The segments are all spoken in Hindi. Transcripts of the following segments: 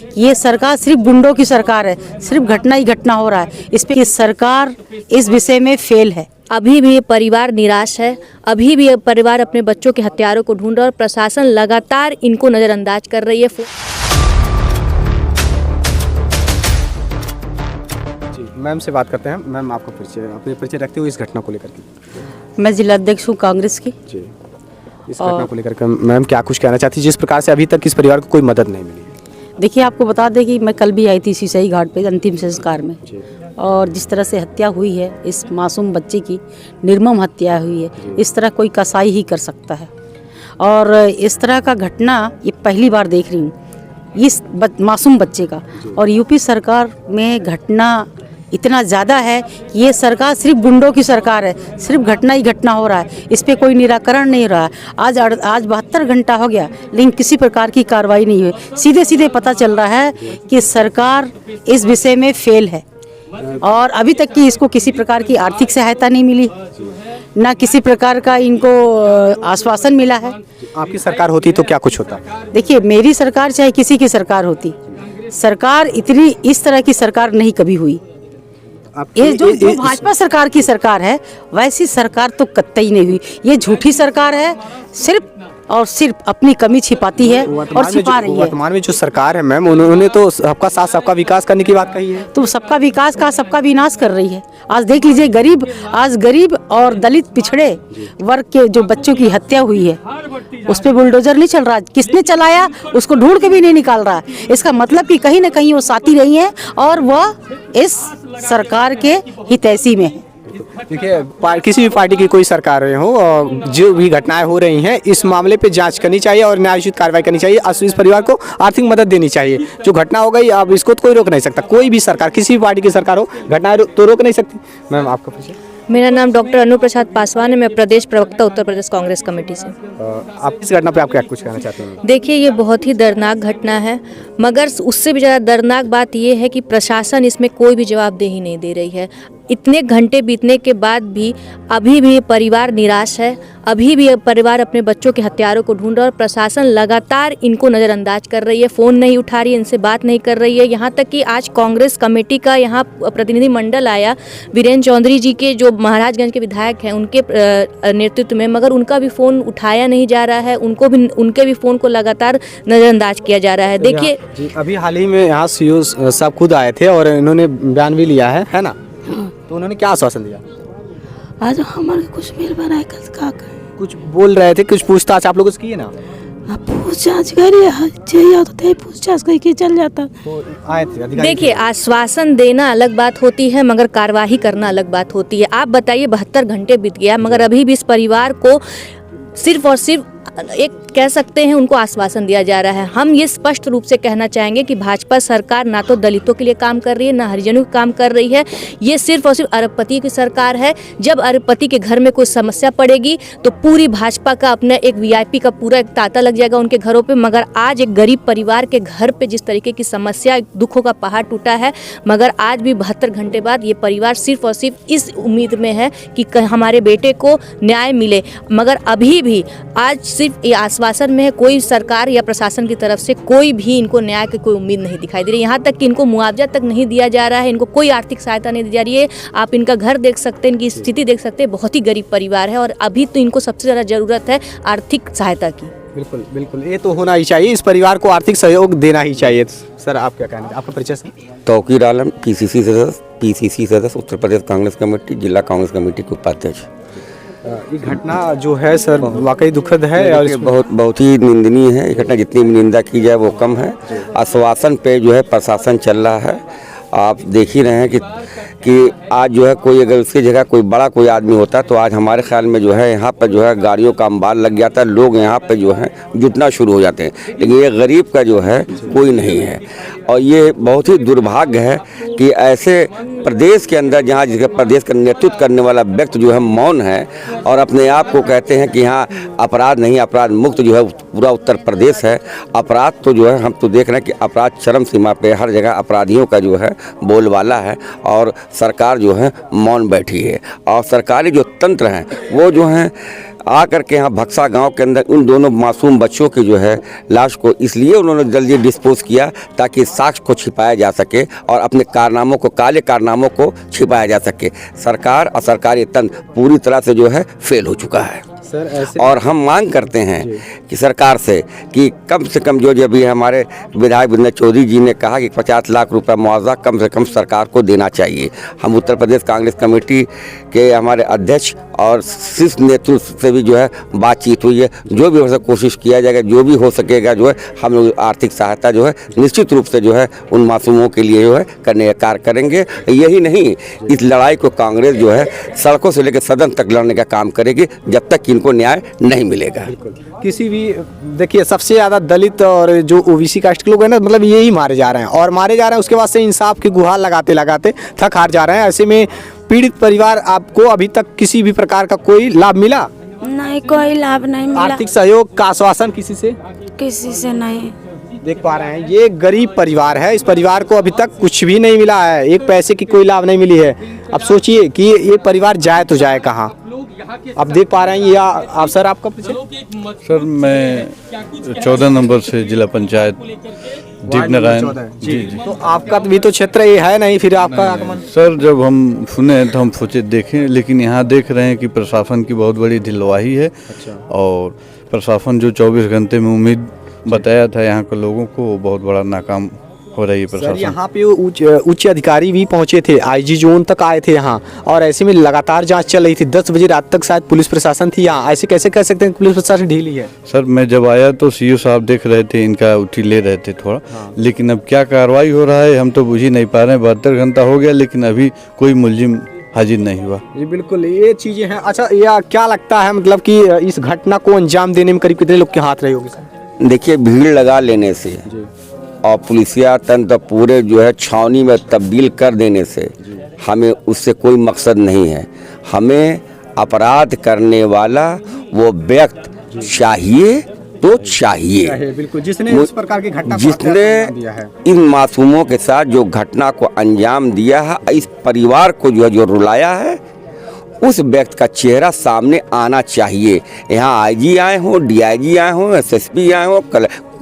कि ये सरकार सिर्फ गुंडों की सरकार है, सिर्फ घटना ही घटना हो रहा है। इस पे सरकार इस विषय में फेल है। अभी भी ये परिवार निराश है, अभी भी ये परिवार अपने बच्चों के हत्यारों को ढूंढ रहा है और प्रशासन लगातार इनको नज़रअंदाज कर रही है। मैम से बात करते हैं। मैम, आपका अपने परिचय रखते हुए इस घटना को लेकर के। मैं जिला अध्यक्ष हूँ कांग्रेस की जी, इस घटना को लेकर के मैम क्या कुछ कहना चाहती है, जिस प्रकार से अभी तक इस परिवार को कोई मदद नहीं मिली? देखिए, आपको बता दें कि मैं कल भी आई थी सिसई घाट पे अंतिम संस्कार में, और जिस तरह से हत्या हुई है, इस मासूम बच्चे की निर्मम हत्या हुई है, इस तरह कोई कसाई ही कर सकता है। और इस तरह का घटना ये पहली बार देख रही हूँ इस मासूम बच्चे का। और यूपी सरकार में घटना इतना ज़्यादा है कि ये सरकार सिर्फ गुंडों की सरकार है, सिर्फ घटना ही घटना हो रहा है। इस पे कोई निराकरण नहीं रहा है। आज 72 घंटा हो गया, लेकिन किसी प्रकार की कार्रवाई नहीं हुई। सीधे सीधे पता चल रहा है कि सरकार इस विषय में फेल है, और अभी तक की इसको किसी प्रकार की आर्थिक सहायता नहीं मिली, ना किसी प्रकार का इनको आश्वासन मिला है। आपकी सरकार होती तो क्या कुछ होता? देखिए, मेरी सरकार चाहे किसी की सरकार होती, सरकार इतनी इस तरह की सरकार नहीं कभी हुई। ये जो भाजपा सरकार की सरकार है, वैसी सरकार तो कतई नहीं हुई। ये झूठी सरकार है, सिर्फ और सिर्फ अपनी कमी छिपाती है और छिपा रही है। वर्तमान में जो सरकार है मैम, उन्होंने तो सबका साथ सबका विकास करने की बात कही है, तो सबका विकास का सबका विनाश कर रही है। आज देख लीजिए, गरीब और दलित पिछड़े वर्ग के जो बच्चों की हत्या हुई है, उस पे बुलडोजर नहीं चल रहा। किसने चलाया उसको ढूंढ के भी नहीं निकाल रहा। इसका मतलब कि कहीं ना कहीं वो साथी रही है और वह इस सरकार के हितैषी में है। देखिए, किसी भी पार्टी की कोई सरकार रहे हो, और जो भी घटनाएं हो रही हैं, इस मामले पे जांच करनी चाहिए और न्यायोचित कार्रवाई करनी चाहिए। इस परिवार को आर्थिक मदद देनी चाहिए। जो घटना हो गई, अब इसको तो कोई रोक नहीं सकता। कोई भी सरकार, किसी भी पार्टी की सरकार हो, घटनाएं तो रोक नहीं सकती। मैम, आपका परिचय? मेरा नाम डॉक्टर अनु प्रसाद पासवान है, मैं प्रदेश प्रवक्ता उत्तर प्रदेश कांग्रेस कमेटी से। आप इस घटना पे आप क्या कुछ कहना चाहते हैं? देखिए, ये बहुत ही दर्दनाक घटना है, मगर उससे भी ज़्यादा दर्दनाक बात ये है कि प्रशासन इसमें कोई भी जवाबदेही नहीं दे रही है। इतने घंटे बीतने के बाद भी अभी भी ये परिवार निराश है, अभी भी ये परिवार अपने बच्चों के हत्यारों को ढूंढ रहा है और प्रशासन लगातार इनको नज़रअंदाज कर रही है, फ़ोन नहीं उठा रही है, इनसे बात नहीं कर रही है। यहाँ तक कि आज कांग्रेस कमेटी का यहाँ प्रतिनिधि मंडल आया, वीरेंद्र चौधरी जी के जो महाराजगंज के विधायक हैं, उनके नेतृत्व में, मगर उनका भी फ़ोन उठाया नहीं जा रहा है। उनके भी फ़ोन को लगातार नज़रअंदाज किया जा रहा है। देखिए, अभी हाल ही में यहाँ सीओ साहब खुद आए थे और इन्होंने बयान भी लिया है ना? तो उन्होंने क्या आश्वासन दिया? आज हमारे कुछ मिल बना है, कुछ बोल रहे थे, कुछ पूछताछ आप लोगों से किए ना? पूछताछ करिए, चाहिए तो पूछताछ करके चल जाता। तो आए थे अधिकारी? देखिए, आश्वासन देना अलग बात होती है, मगर कार्रवाई करना अलग बात होती है। आप बताइए, 72 घंटे बीत गया, मगर अभी भी इस परिवार को सिर्फ और सिर्फ एक कह सकते हैं उनको आश्वासन दिया जा रहा है। हम ये स्पष्ट रूप से कहना चाहेंगे कि भाजपा सरकार ना तो दलितों के लिए काम कर रही है, ना हरिजनों के काम कर रही है। ये सिर्फ और सिर्फ अरबपति की सरकार है। जब अरबपति के घर में कोई समस्या पड़ेगी तो पूरी भाजपा का अपना एक वीआईपी का पूरा एक तांता लग जाएगा उनके घरों पे। मगर आज एक गरीब परिवार के घर पे जिस तरीके की समस्या, दुखों का पहाड़ टूटा है, मगर आज भी 72 घंटे बाद ये परिवार सिर्फ और सिर्फ इस उम्मीद में है कि हमारे बेटे को न्याय मिले। मगर अभी भी आज सिर्फ ये आश्वासन में है, कोई सरकार या प्रशासन की तरफ से कोई भी इनको न्याय की कोई उम्मीद नहीं दिखाई दे रही। यहाँ तक कि इनको मुआवजा तक नहीं दिया जा रहा है, इनको कोई आर्थिक सहायता नहीं दी जा रही है। आप इनका घर देख सकते हैं, इनकी स्थिति देख सकते हैं, बहुत ही गरीब परिवार है और अभी तो इनको सबसे ज़्यादा ज़रूरत है आर्थिक सहायता की। बिल्कुल बिल्कुल, ये तो होना ही चाहिए, इस परिवार को आर्थिक सहयोग देना ही चाहिए। सर, आप क्या कहना? आपका परिचय सर? तौकीर आलम, पीसीसी सदस्य उत्तर प्रदेश कांग्रेस कमेटी, जिला कांग्रेस कमेटी के उपाध्यक्ष। ये घटना जो है सर वाकई दुखद है और बहुत ही निंदनीय है। ये घटना जितनी भी निंदा की जाए वो कम है। आश्वासन पे जो है प्रशासन चल रहा है। आप देख ही रहे हैं कि आज जो है कोई अगर उसकी जगह कोई आदमी होता तो आज हमारे ख्याल में जो है यहाँ पर जो है गाड़ियों का अंबार लग जाता है, लोग यहाँ पर जो है जुटना शुरू हो जाते हैं। लेकिन ये गरीब का जो है कोई नहीं है और ये बहुत ही दुर्भाग्य है कि ऐसे प्रदेश के अंदर जहाँ जिसके प्रदेश का नेतृत्व करने वाला व्यक्ति जो है मौन है और अपने आप को कहते हैं कि यहाँ अपराध नहीं, अपराध मुक्त जो है पूरा उत्तर प्रदेश है। अपराध तो जो है हम तो देख रहे हैं कि अपराध चरम सीमा पे हर जगह अपराधियों का जो है बोलबाला है और सरकार जो है मौन बैठी है। और सरकारी जो तंत्र हैं वो जो हैं आकर के यहाँ भक्सा गांव के अंदर उन दोनों मासूम बच्चों की जो है लाश को इसलिए उन्होंने जल्दी डिस्पोज किया ताकि साक्ष्य को छिपाया जा सके और अपने कारनामों को, काले कारनामों को छिपाया जा सके। सरकार और सरकारी तंत्र पूरी तरह से जो है फेल हो चुका है सर ऐसे और हम मांग करते हैं कि सरकार से कि कम से कम जो अभी हमारे विधायक विनय चौधरी जी ने कहा कि 50 लाख रुपए मुआवजा कम से कम सरकार को देना चाहिए। हम उत्तर प्रदेश कांग्रेस कमेटी के हमारे अध्यक्ष और शीर्ष नेतृत्व से भी जो है बातचीत हुई है। जो भी हो सके कोशिश किया जाएगा, जो भी हो सकेगा जो है हम लोग आर्थिक सहायता जो है निश्चित रूप से जो है उन मासूमों के लिए जो है करने का कार्य करेंगे। यही नहीं, इस लड़ाई को कांग्रेस जो है सड़कों से लेकर सदन तक लड़ने का काम करेगी जब तक इनको न्याय नहीं मिलेगा। किसी भी देखिए सबसे ज़्यादा दलित और जो ओबीसी कास्ट के लोग हैं ना, मतलब यही मारे जा रहे हैं और मारे जा रहे हैं। उसके बाद से इंसाफ की गुहार लगाते लगाते थक हार जा रहे हैं। ऐसे में पीड़ित परिवार आपको अभी तक किसी भी प्रकार का कोई लाभ मिला? नहीं, कोई लाभ नहीं मिला, आर्थिक सहयोग का आश्वासन किसी से? किसी से नहीं। देख पा रहे हैं ये गरीब परिवार है, इस परिवार को अभी तक कुछ भी नहीं मिला है, एक पैसे की कोई लाभ नहीं मिली है। अब सोचिए कि ये परिवार जाए तो जाए कहाँ। अब देख पा रहे हैं ये आप सर, आपका परिचय? सर मैं 14 नंबर से जिला पंचायत दीपनारायण जी। तो आपका भी तो क्षेत्र ये है नहीं, फिर आपका आगमन? सर जब हम सुने तो हम सोचे देखें, लेकिन यहाँ देख रहे हैं कि प्रशासन की बहुत बड़ी ढिलवाही है। और प्रशासन जो 24 घंटे में उम्मीद बताया था यहाँ के लोगों को, वो बहुत बड़ा नाकाम हो रही है प्रशासन। यहाँ पे उच्च अधिकारी भी पहुंचे थे, आईजी जोन तक आए थे यहाँ, और ऐसे में लगातार जांच चल रही थी। 10 बजे रात तक शायद पुलिस प्रशासन थी यहाँ। ऐसे कैसे कह सकते हैं पुलिस प्रशासन ढीली है? सर मैं जब आया तो सीओ साहब देख रहे थे, इनका उठी ले रहे थे थोड़ा। लेकिन अब क्या कार्रवाई हो रहा है हम तो बुझ ही नहीं पा रहे हैं। 72 घंटा हो गया लेकिन अभी कोई मुलजिम हाजिर नहीं हुआ। जी बिल्कुल, ये चीज़ें हैं। अच्छा, या क्या लगता है मतलब कि इस घटना को अंजाम देने में करीब कितने लोग के हाथ रहे होंगे? देखिए, भीड़ लगा लेने से और पुलिसिया तंत्र पूरे जो है छावनी में तब्दील कर देने से हमें उससे कोई मकसद नहीं है। हमें अपराध करने वाला वो व्यक्ति चाहिए तो चाहिए। बिल्कुल, जिसने इस प्रकार की घटना जिसने इन मासूमों के साथ जो घटना को अंजाम दिया है, इस परिवार को जो है जो रुलाया है, उस व्यक्ति का चेहरा सामने आना चाहिए। यहाँ आईजी आए हो, डीआईजी आए हो, एसएसपी आए हो,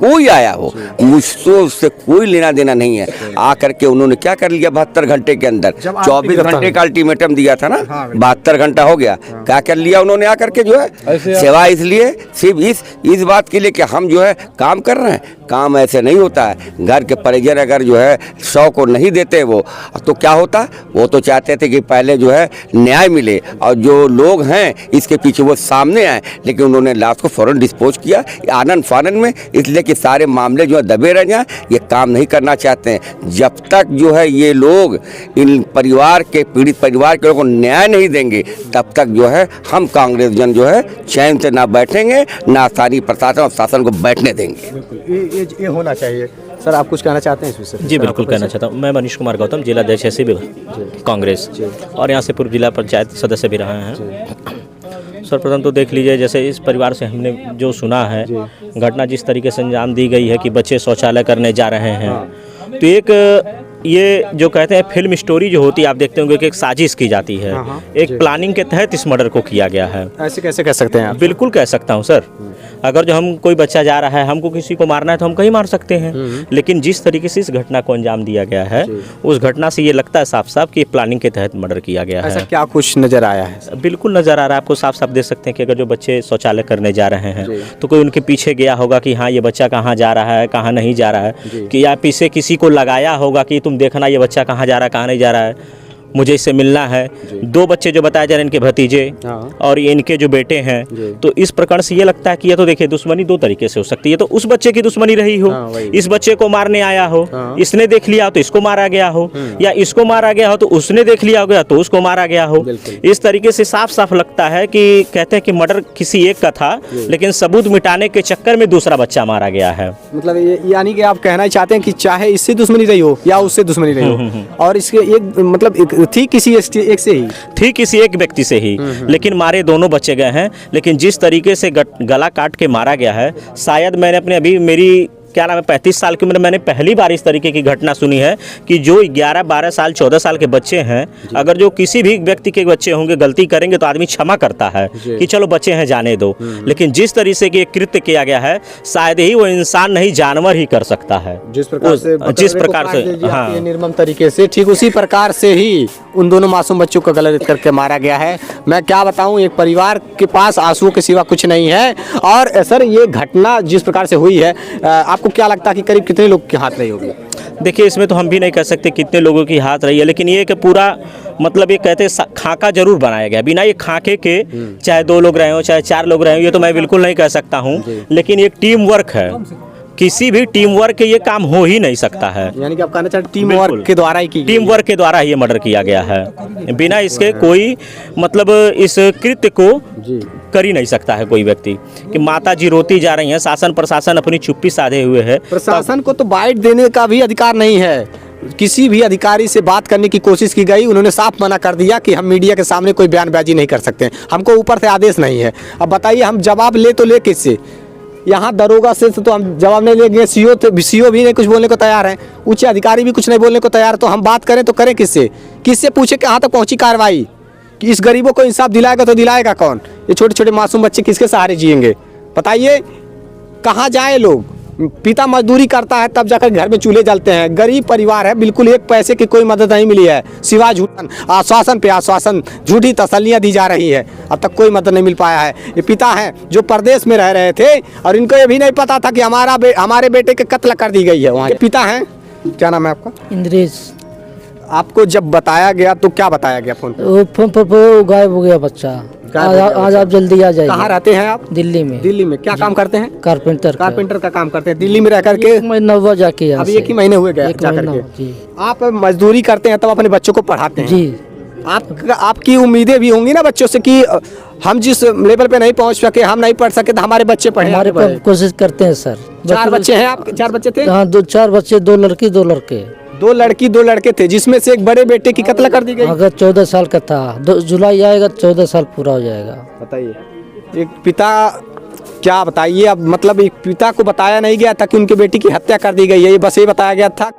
कोई आया हो, मुझसे उससे कोई लेना देना नहीं है। आकर के उन्होंने क्या कर लिया 72 घंटे के अंदर? 24 घंटे का अल्टीमेटम दिया था ना, 72 घंटा हो गया। क्या कर लिया उन्होंने आकर के जो है सेवा, इसलिए सिर्फ इस बात के लिए कि हम जो है काम कर रहे हैं। काम ऐसे नहीं होता है। घर के परिजन अगर जो है 100 को नहीं देते वो, तो क्या होता? वो तो चाहते थे कि पहले जो है न्याय मिले और जो लोग हैं इसके पीछे वो सामने आए, लेकिन उन्होंने लाश को फौरन डिस्पोज किया आनन फानन में, इसलिए कि सारे मामले जो है दबे रह जाएं। ये काम नहीं करना चाहते हैं। जब तक जो है ये लोग इन परिवार के, पीड़ित परिवार के लोगों को न्याय नहीं देंगे, तब तक जो है हम कांग्रेस जन जो है चैन से ना बैठेंगे, ना स्थानीय प्रशासन और शासन को बैठने देंगे। ये होना चाहिए। सर, आप कुछ कहना चाहते हैं इस विषय? जी बिल्कुल कहना चाहता हूँ। मैं मनीष कुमार गौतम, जिला अध्यक्ष एससी कांग्रेस, और यहाँ से पूर्व जिला पंचायत सदस्य भी रहे हैं। सर्वप्रथम तो देख लीजिए, जैसे इस परिवार से हमने जो सुना है, घटना जिस तरीके से अंजाम दी गई है कि बच्चे शौचालय करने जा रहे हैं, तो एक ये जो कहते हैं फिल्म स्टोरी जो होती है, आप देखते होंगे कि एक साजिश की जाती है, एक प्लानिंग के तहत इस मर्डर को किया गया है। ऐसे कैसे कह सकते हैं आप? बिल्कुल कह सकता हूँ सर। अगर जो हम कोई बच्चा जा रहा है, हमको किसी को मारना है तो हम कहीं मार सकते हैं, लेकिन जिस तरीके से इस घटना को अंजाम दिया गया है, उस घटना से ये लगता है साफ साफ कि प्लानिंग के तहत मर्डर किया गया है। ऐसा क्या कुछ नजर आया है? बिल्कुल नजर आ रहा है, आपको साफ साफ देख सकते हैं कि अगर जो बच्चे शौचालय करने जा रहे हैं तो कोई उनके पीछे गया होगा कि हाँ ये बच्चा कहाँ जा रहा है, कहाँ नहीं जा रहा है, कि या पीछे किसी को लगाया होगा कि तुम देखना ये बच्चा कहाँ जा रहा है, कहाँ नहीं जा रहा है, मुझे इससे मिलना है। 2 बच्चे जो बताए जा रहे हैं, इनके भतीजे और ये इनके जो बेटे हैं, तो इस प्रकार से ये लगता है कि ये तो देखिए दुश्मनी 2 तरीके से हो सकती है। तो उस बच्चे की दुश्मनी रही हो, इस बच्चे को मारने आया हो, इसने देख लिया तो इसको मारा गया हो, या इसको मारा गया हो तो उसने देख लिया होगा तो उसको मारा गया हो। इस तरीके से साफ साफ लगता है कि कहते हैं कि मर्डर किसी एक का था, लेकिन सबूत मिटाने के चक्कर में दूसरा बच्चा मारा गया है। मतलब यानी कि आप कहना चाहते हैं कि चाहे इससे दुश्मनी रही हो या उससे दुश्मनी रही हो, और इसके एक मतलब थी किसी एक से ही, ठीक किसी एक व्यक्ति से ही, लेकिन मारे दोनों बच्चे गए हैं। लेकिन जिस तरीके से गला काट के मारा गया है, शायद मैंने अपने अभी मेरी क्या नाम है 35 साल की उम्र में मैंने पहली बार इस तरीके की घटना सुनी है कि जो 11, 12 साल, 14 साल के बच्चे हैं, अगर जो किसी भी व्यक्ति के बच्चे होंगे गलती करेंगे तो आदमी क्षमा करता है कि चलो बच्चे हैं जाने दो, लेकिन जिस तरीके से ये कृत्य किया गया है शायद ही वो इंसान नहीं जानवर ही कर सकता है। जिस प्रकार से हाँ ये निर्मम तरीके से, ठीक उसी प्रकार से ही उन दोनों मासूम बच्चों को गलत करके मारा गया है। मैं क्या बताऊं, एक परिवार के पास आंसुओं के सिवा कुछ नहीं है। और सर ये घटना जिस प्रकार से हुई है, आपको क्या लगता है कि करीब कितने लोग के हाथ रही होगी? देखिए इसमें तो हम भी नहीं कह सकते कितने लोगों की हाथ रही है, लेकिन ये कि पूरा मतलब ये कहते हैं खाका जरूर बनाया गया। बिना ये खाके के चाहे 2 लोग रहे हो चाहे 4 लोग रहे हो, ये तो मैं बिल्कुल नहीं कह सकता हूँ, लेकिन ये टीम वर्क है। किसी भी टीम वर्क के ये काम हो ही नहीं सकता है। यानी कि आप कहना चाहते टीम वर्क के द्वारा ही की, टीम वर्क के द्वारा ये मर्डर किया गया है। बिना इसके कोई मतलब इस कृत्य को कर ही नहीं सकता है कोई व्यक्ति। कि माता जी रोती जा रही हैं, शासन प्रशासन अपनी चुप्पी साधे हुए है। प्रशासन को तो बाइट देने का भी अधिकार नहीं है। किसी भी अधिकारी से बात करने की कोशिश की गई, उन्होंने साफ मना कर दिया कि हम मीडिया के सामने कोई बयानबाजी नहीं कर सकते, हमको ऊपर से आदेश नहीं है। अब बताइए हम जवाब ले तो ले किससे? यहाँ दरोगा से तो हम जवाब नहीं लेंगे, सीओ भी नहीं कुछ बोलने को तैयार है, उच्च अधिकारी भी कुछ नहीं बोलने को तैयार, तो हम बात करें तो करें किससे? किससे पूछे कहाँ तक पहुँची कार्रवाई? कि इस गरीबों को इंसाफ दिलाएगा तो दिलाएगा कौन? ये छोटे छोटे मासूम बच्चे किसके सहारे जिएंगे? बताइए कहाँ जाए लोग? पिता मजदूरी करता है तब जाकर घर में चूल्हे जलते हैं। गरीब परिवार है, बिल्कुल 1 पैसे की कोई मदद नहीं मिली है, सिवाय झूठा आश्वासन पे आश्वासन, झूठी तसल्लियाँ दी जा रही है। अब तक कोई मदद नहीं मिल पाया है। ये पिता हैं जो परदेश में रह रहे थे और इनको ये भी नहीं पता था कि हमारे बेटे के कत्ल कर दी गई है वहाँ। पिता हैं, क्या नाम है आपका? इंद्रेश। आपको जब बताया गया तो क्या बताया गया फोन पे? वो फोन पर वो गायब हो गया बच्चा। आज आप जल्दी आ जाइए। कहाँ रहते हैं आप? दिल्ली में। दिल्ली में क्या काम करते हैं? कारपेंटर का काम करते हैं दिल्ली में रह करके। 1 महीना हुआ जाके, अभी 1 ही महीने हुए गए जाकर के। आप मजदूरी करते हैं तब अपने बच्चों को पढ़ाते हैं जी। आपकी उम्मीदें भी होंगी ना बच्चों से कि हम जिस लेवल पे नहीं पहुंच सके, हम नहीं पढ़ सके, तो हमारे बच्चे पढ़े। हमारे कोशिश करते हैं सर। 4 बच्चे हैं आपके? 4 बच्चे थे? हाँ 4 बच्चे, 2 लड़की 2 लड़के। 2 लड़की 2 लड़के थे, जिसमें से एक बड़े बेटे की कत्ल कर दी गई। अगर 14 साल का था, जुलाई आएगा 14 साल पूरा हो जाएगा। बताइए एक पिता, क्या बताइए अब, मतलब एक पिता को बताया नहीं गया था कि उनके बेटी की हत्या कर दी गई है, ये बस ये बताया गया था